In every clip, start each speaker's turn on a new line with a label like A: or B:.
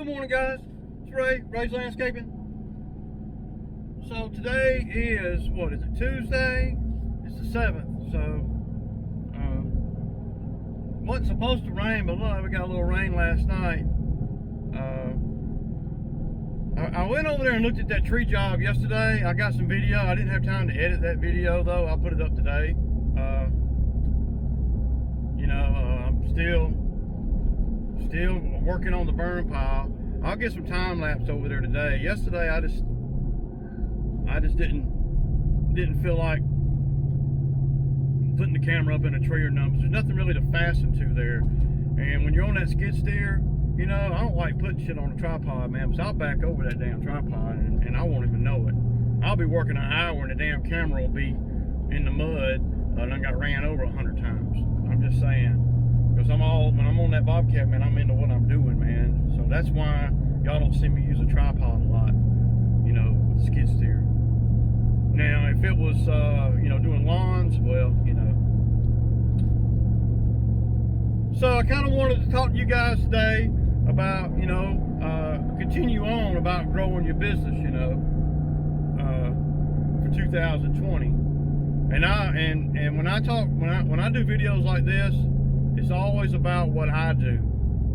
A: Good morning, guys. It's Ray, Ray's Landscaping. So today is, what is it, Tuesday? It's the 7th, so wasn't supposed to rain, but look, we got a little rain last night. I went over there and looked at that tree job yesterday. I got some video. I didn't have time to edit that video though. I'll put it up today. I'm still working on the burn pile. I'll get some time lapse over there today. Yesterday I just didn't feel like putting the camera up in a tree or nothing. There's nothing really to fasten to there. And when you're on that skid steer, I don't like putting shit on a tripod, man. So I'll back over that damn tripod and I won't even know it. I'll be working an hour and the damn camera will be in the mud and I got ran over 100 times. I'm just saying. Because when I'm on that Bobcat, man, I'm into what I'm doing, man. So that's why y'all don't see me use a tripod a lot, with the skid steer. Now, if it was, doing lawns, well, So I kind of wanted to talk to you guys today about, continue on about growing your business, for 2020. And when I do videos like this, it's always about what I do.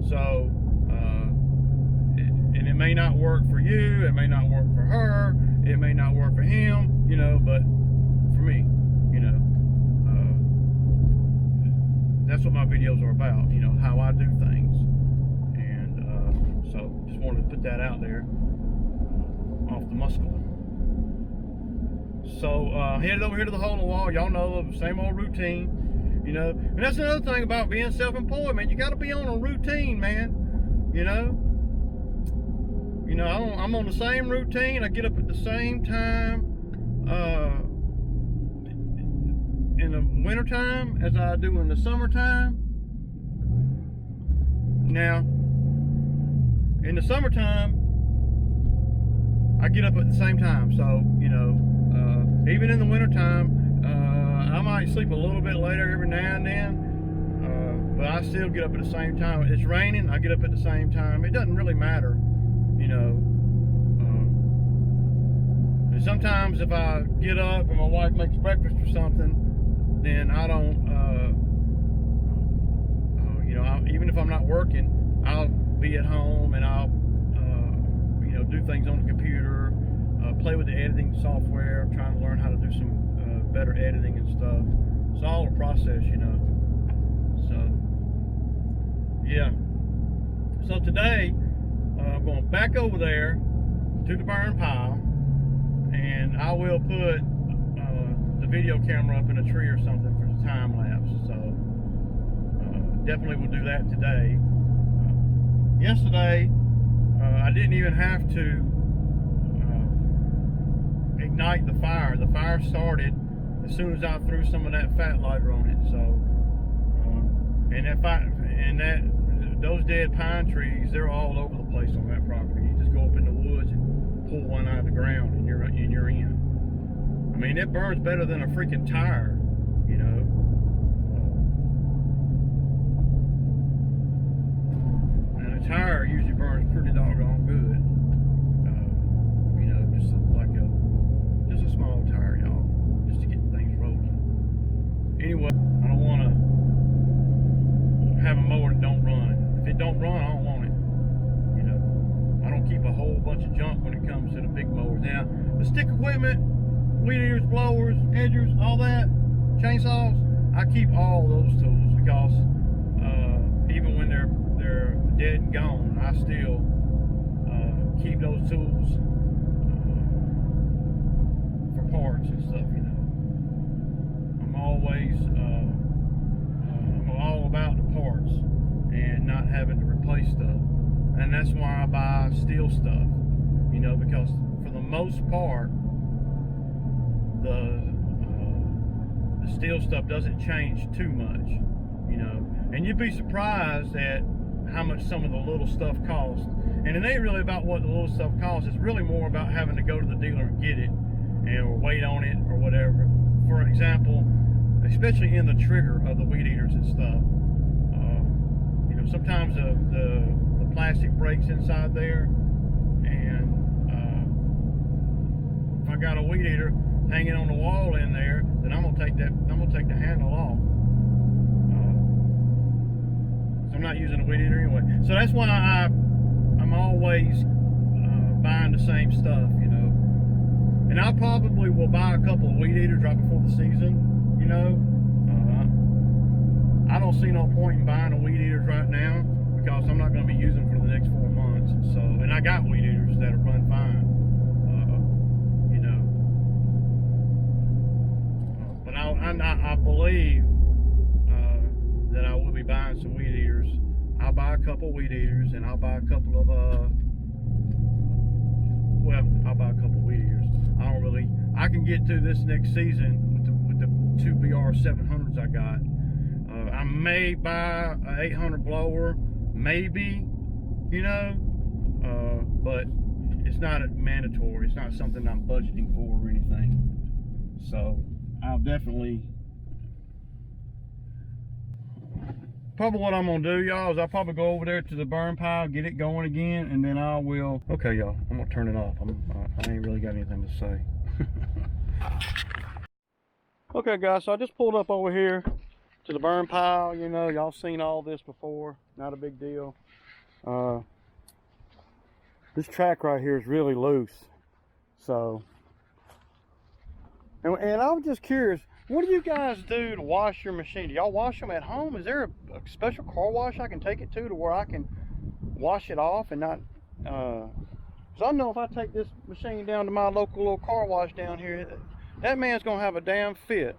A: So, and it may not work for you, it may not work for her, it may not work for him, but for me, that's what my videos are about, how I do things. And so just wanted to put that out there off the muscle. So headed over here to the hole in the wall. Y'all know the same old routine. And that's another thing about being self-employed, man. You got to be on a routine, man. I'm on the same routine. I get up at the same time in the wintertime as I do in the summertime. Now, in the summertime, I get up at the same time. So, even in the wintertime, I might sleep a little bit later every now and then, but I still get up at the same time. It's raining, I get up at the same time. It doesn't really matter, And sometimes if I get up and my wife makes breakfast or something, then I don't, even if I'm not working, I'll be at home and I'll, do things on the computer, play with the editing software, trying to learn how to do some better editing and stuff. It's all a process, So, yeah. So today, I'm going back over there to the burn pile, and I will put the video camera up in a tree or something for the time lapse. So, definitely will do that today. Yesterday, I didn't even have to ignite the fire. The fire started as soon as I threw some of that fat lighter on it. So, those dead pine trees, they're all over the place on that property. You just go up in the woods and pull one out of the ground, and you're in. I mean, it burns better than a freaking tire, And a tire usually burns pretty doggone good. Just a small tire, y'all, just to get things rolling. Anyway, I don't want to have a mower that don't run. If it don't run, I don't want it. I don't keep a whole bunch of junk when it comes to the big mowers. Now, the stick equipment, weed eaters, blowers, edgers, all that, chainsaws, I keep all those tools because even when they're dead and gone, I still keep those tools for parts and stuff. I'm always I'm all about the parts and not having to replace stuff, and that's why I buy steel stuff, because for the most part the steel stuff doesn't change too much, and you'd be surprised at how much some of the little stuff costs. And it ain't really about what the little stuff costs. It's really more about having to go to the dealer and get it, or wait on it or whatever. For example, especially in the trigger of the weed eaters and stuff, sometimes the plastic brakes inside there, and if I got a weed eater hanging on the wall in there, then I'm gonna take the handle off. So I'm not using a weed eater anyway. So that's why I'm always buying the same stuff, you know. And I probably will buy a couple of weed eaters right before the season, you know. I don't see no point in buying a weed eaters right now because I'm not going to be using them for the next 4 months. So, and I got weed eaters that run fine, you know. But I believe that I will be buying some weed eaters. I'll buy a couple of weed eaters, and I'll buy a couple of I'll buy a couple of weed eaters. I can get to this next season with the 2 BR 700s I got. I may buy an 800 blower, maybe, you know, but it's not mandatory. It's not something I'm budgeting for or anything. So I'll definitely, probably what I'm gonna do, y'all, is I'll probably go over there to the burn pile, get it going again, and then I will. Okay, y'all, I'm gonna turn it off. I ain't really got anything to say. Okay, guys, so I just pulled up over here to the burn pile. You know, y'all seen all this before. Not a big deal. This track right here is really loose. So, and I was just curious, what do you guys do to wash your machine? Do y'all wash them at home? Is there a special car wash I can take it to where I can wash it off and not, because I know if I take this machine down to my local little car wash down here, that man's gonna have a damn fit,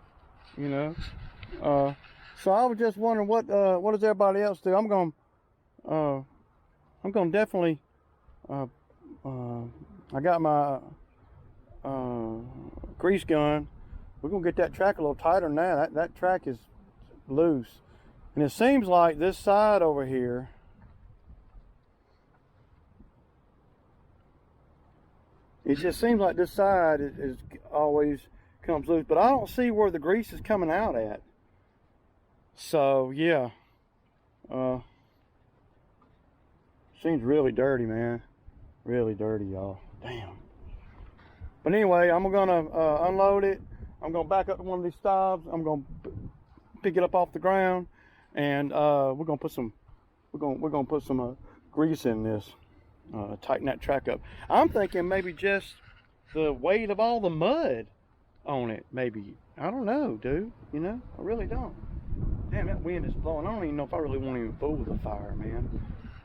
A: you know. So I was just wondering what does everybody else do? I'm gonna definitely, I got my grease gun. We're gonna get that track a little tighter now. That track is loose, and it seems like this side over here, it just seems like this side is always comes loose, but I don't see where the grease is coming out at. So yeah, seems really dirty, man. Really dirty, y'all. Damn. But anyway, I'm gonna unload it. I'm gonna back up to one of these stobs. I'm gonna pick it up off the ground, and we're gonna put some grease in this. Tighten that track up. I'm thinking maybe just the weight of all the mud on it, maybe. I don't know, dude. You know, I really don't. Damn, that wind is blowing. I don't even know if I really want to even fool with the fire, man.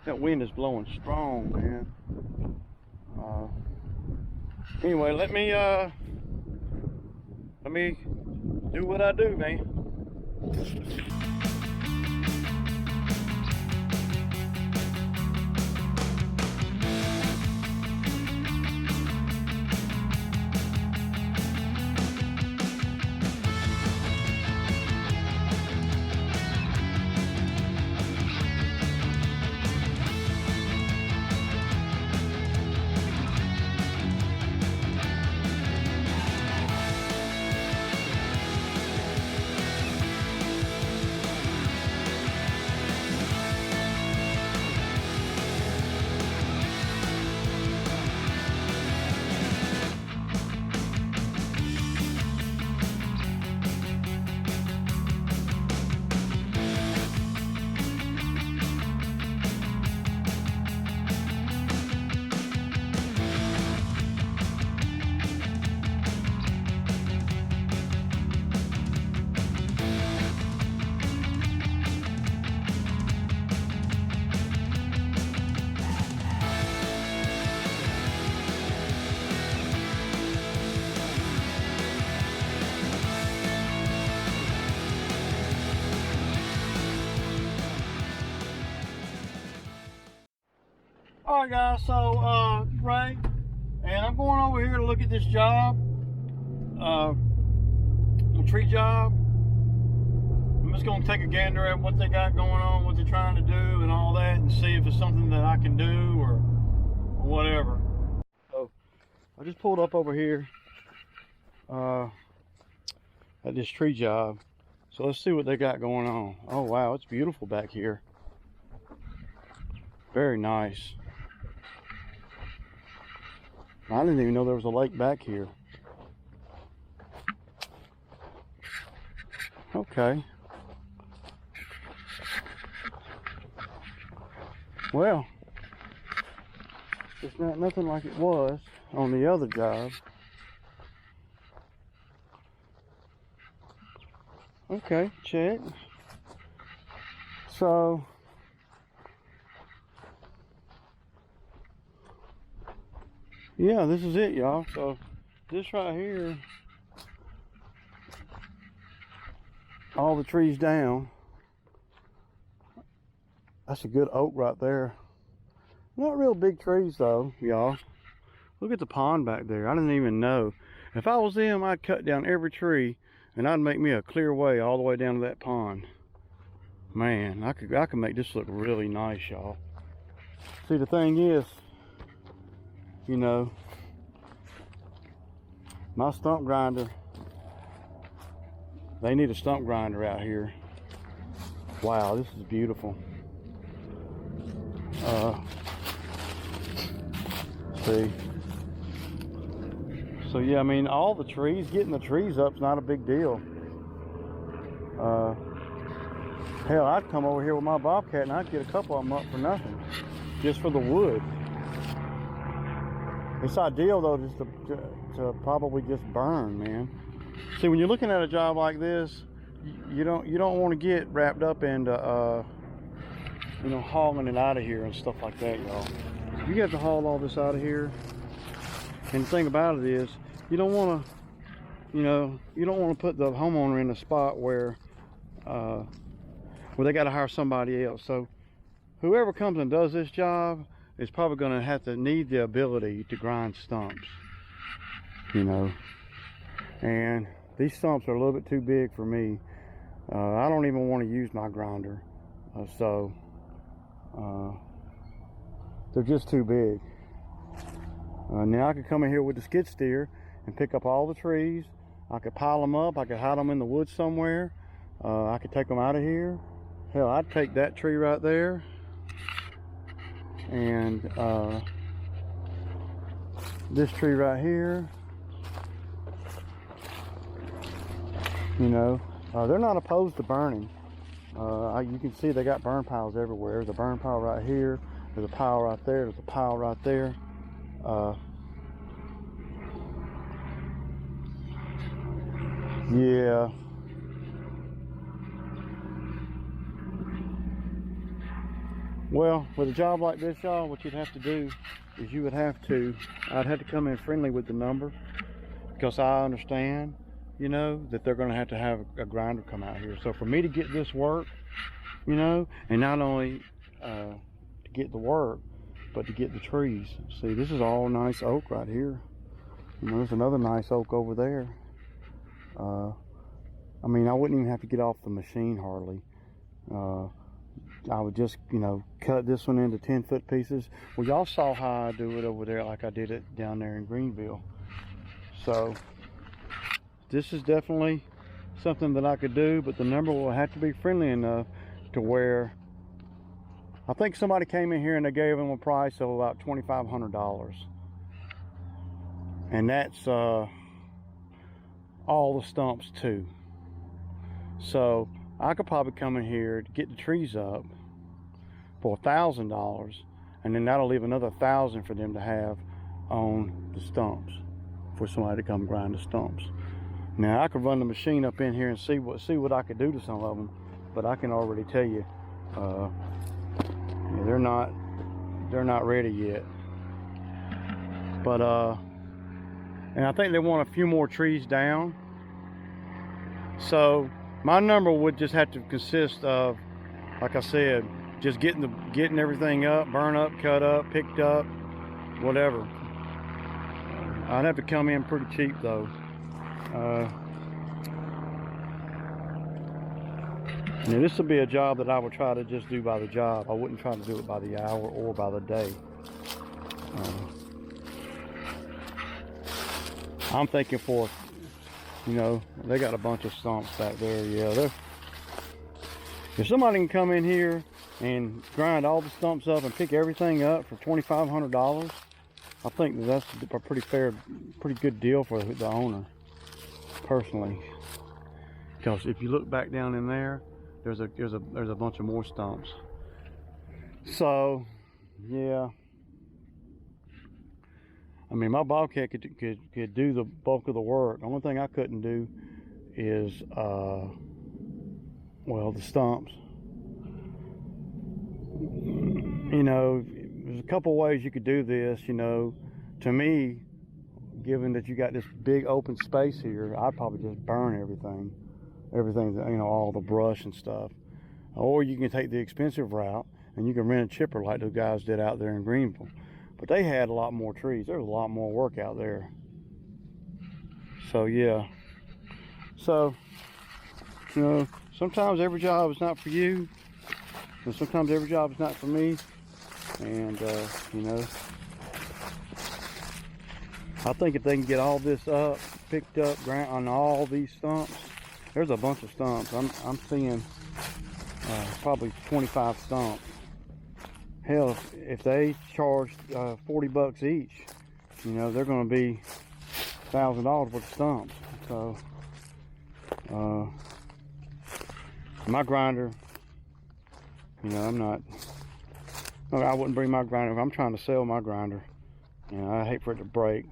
A: That wind is blowing strong, man. Anyway, let me do what I do, man. Alright guys, so Ray, and I'm going over here to look at this job, a tree job. I'm just going to take a gander at what they got going on, what they're trying to do and all that, and see if it's something that I can do or whatever. So I just pulled up over here at this tree job. So let's see what they got going on. Oh wow, it's beautiful back here. Very nice. I didn't even know there was a lake back here. Okay. Well, it's not nothing like it was on the other job. Okay, check. So, yeah, this is it, y'all. So, this right here, all the trees down. That's a good oak right there. Not real big trees though, y'all. Look at the pond back there. I didn't even know. If I was them, I'd cut down every tree and I'd make me a clear way all the way down to that pond. Man, I could make this look really nice, y'all. See, the thing is, you know, my stump grinder, they need a stump grinder out here. Wow, this is beautiful. See. So yeah, I mean, all the trees, getting the trees up is not a big deal. Hell, I'd come over here with my Bobcat and I'd get a couple of them up for nothing, just for the wood. It's ideal though, just to probably just burn, man. See, when you're looking at a job like this, you don't want to get wrapped up into you know, hauling it out of here and stuff like that, y'all. You have to haul all this out of here. And the thing about it is, you don't want to, you know, you don't want to put the homeowner in a spot where they got to hire somebody else. So whoever comes and does this job is probably going to have to need the ability to grind stumps, you know. And these stumps are a little bit too big for me. I don't even want to use my grinder. They're just too big. Now I could come in here with the skid steer and pick up all the trees. I could pile them up. I could hide them in the woods somewhere. I could take them out of here. Hell, I'd take that tree right there and this tree right here. You know, they're not opposed to burning. You can see they got burn piles everywhere. There's a burn pile right here. There's a pile right there. There's a pile right there. Yeah. Well, with a job like this, y'all, what you'd have to do is I'd have to come in friendly with the number, because I understand, you know, that they're going to have a grinder come out here. So for me to get this work, you know, and not only to get the work, but to get the trees. See, this is all nice oak right here. You know, there's another nice oak over there. I mean, I wouldn't even have to get off the machine hardly. I would just, you know, cut this one into 10-foot pieces. Well, y'all saw how I do it over there, like I did it down there in Greenville. So this is definitely something that I could do, but the number will have to be friendly enough to where, I think somebody came in here and they gave them a price of about $2,500. And that's all the stumps too. So I could probably come in here to get the trees up for $1,000, and then that'll leave another $1,000 for them to have on the stumps, for somebody to come grind the stumps. Now I could run the machine up in here and see what I could do to some of them, but I can already tell you, yeah, they're not ready yet. But and I think they want a few more trees down. So my number would just have to consist of, like I said, just getting everything up, burn up, cut up, picked up, whatever. I'd have to come in pretty cheap though. Now this would be a job that I would try to just do by the job. I wouldn't try to do it by the hour or by the day. I'm thinking for, you know, they got a bunch of stumps back there. Yeah, if somebody can come in here and grind all the stumps up and pick everything up for $2,500, I think that's a pretty good deal for the owner, personally. Because if you look back down in there, there's a bunch of more stumps. So, yeah. I mean, my Bobcat could do the bulk of the work. The only thing I couldn't do is, well, the stumps. You know, there's a couple ways you could do this. You know, to me, given that you got this big open space here, I'd probably just burn everything, you know, all the brush and stuff. Or you can take the expensive route and you can rent a chipper like those guys did out there in Greenville. But they had a lot more trees. There was a lot more work out there. So yeah. So, you know, sometimes every job is not for you, and sometimes every job is not for me. And you know, I think if they can get all this up, picked up, on all these stumps, there's a bunch of stumps. I'm seeing probably 25 stumps. Hell, if they charge $40 each, you know, they're going to be $1,000 worth of stumps. So, my grinder, you know, I wouldn't bring my grinder. If I'm trying to sell my grinder, you know, I hate for it to break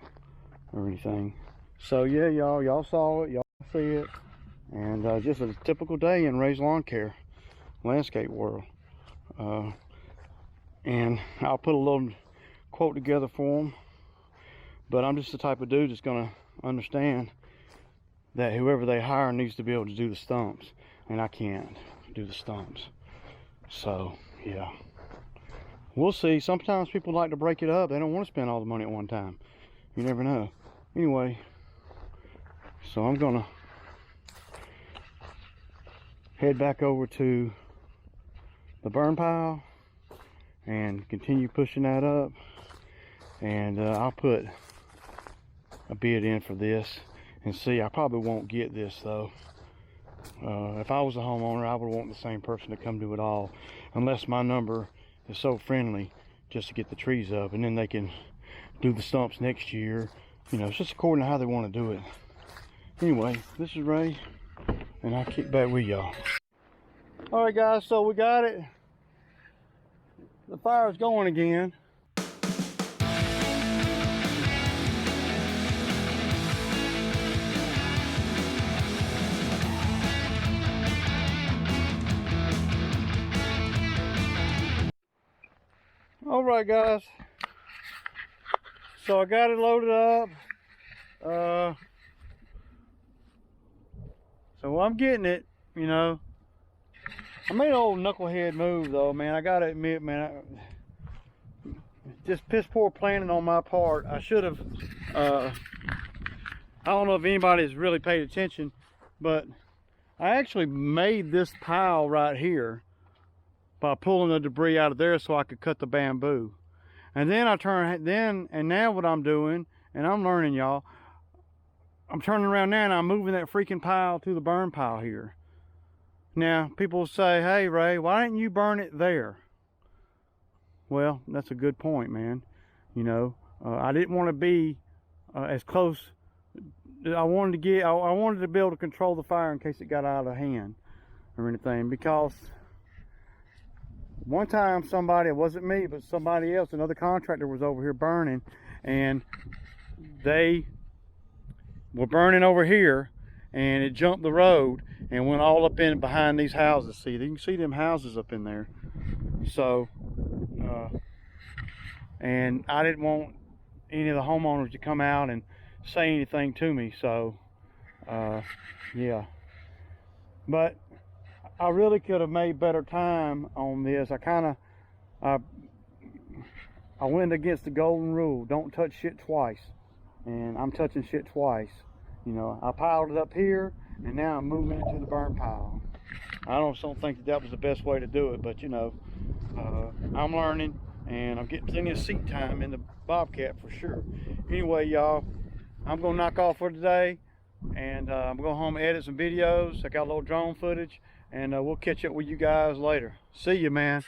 A: or anything. So yeah, y'all saw it, y'all see it, and just a typical day in Ray's Lawn Care landscape world. And I'll put a little quote together for them, but I'm just the type of dude that's gonna understand that whoever they hire needs to be able to do the stumps, and I can't do the stumps. So yeah, we'll see. Sometimes people like to break it up. They don't want to spend all the money at one time. You never know. Anyway, so I'm gonna head back over to the burn pile and continue pushing that up, and I'll put a bid in for this and see. I probably won't get this though. If I was a homeowner, I would want the same person to come do it all, unless my number is so friendly just to get the trees up, and then they can do the stumps next year. You know, it's just according to how they want to do it. Anyway, this is Ray, and I'll kick back with y'all. All right guys, so we got it. The fire's going again. All right guys, so I got it loaded up. So I'm getting it, you know. I made an old knucklehead move though, man. I gotta admit, man, just piss poor planning on my part. I should have, I don't know if anybody's really paid attention, but I actually made this pile right here by pulling the debris out of there so I could cut the bamboo. And then now what I'm doing, and I'm learning, y'all, I'm turning around now and I'm moving that freaking pile to the burn pile here. Now, people say, hey, Ray, why didn't you burn it there? Well, that's a good point, man. You know, I didn't want to be as close. I wanted to be able to control the fire in case it got out of hand or anything. Because one time somebody, it wasn't me, but somebody else, another contractor was over here burning, and they were burning over here, and it jumped the road and went all up in behind these houses. See, you can see them houses up in there. So, and I didn't want any of the homeowners to come out and say anything to me. So, yeah. But I really could have made better time on this. I went against the golden rule. Don't touch shit twice. And I'm touching shit twice. You know, I piled it up here, and now I'm moving it to the burn pile. I don't think that was the best way to do it, but you know, I'm learning, and I'm getting plenty of seat time in the Bobcat for sure. Anyway, y'all, I'm gonna knock off for today, and I'm gonna go home and edit some videos. I got a little drone footage. and we'll catch up with you guys later. See you, man.